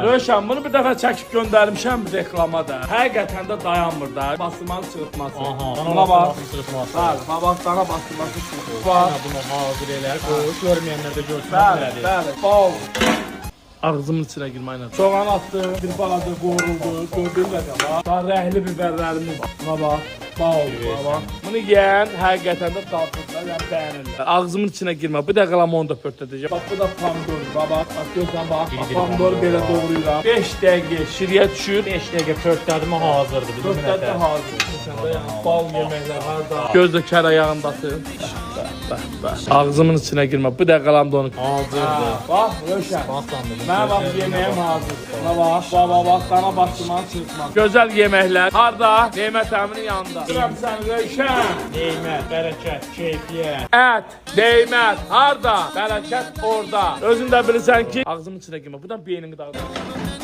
Röşən, bunu bir dəfə çəkib göndərmişəm bir reklama da. Həqiqətən də dayanmır da. Basılmanın çırpması. Buna bax. Bəli, bax, dana basılması çırpması. Bax, bunu hazır elə, qoş, görməyənlər də görsün. Bəli, bal. Ağzımın içinə girməklə. Soğan attım, bir balaca qovruldu, gördüyünlə də bax. Daha rəhli biberlərimiz var. Buna bax, bal, buna bax. Bunu yeyən həqiqətən də dadlıqlar, yəni bəyənirlər. Ağzımın içinə girmə, bir dəqiqə onu da pörtədəcəm. Bax, bu da pomidor, bax, görsən bax. Pomidoru belə doğrayıram. 5 dəqiqə şiriyə düşür. 5 dəqiqə pörtlədim, hazırdır. Pörtlədə hazır. Yəni bal yeməklər harda. Gözlə kər ayağındasın. Ağzımın içinə girmə, bu dəqiqə onu. Hazırdır. Bax, Röşən. Mənə bax, yeməyim hazır. Buna bax, bax, dana basılmanı çırpmaq. Gözəl yeməklər. Harda? Nemət əminin yanında. Sıram sən, Röşən. Neymət, bərəkət, keyfiyyət. Ət, neymət, harda? Bərəkət orada. Özün də bilirsən ki, ağzımın içinə girmə. Buradan beynini dağıdır.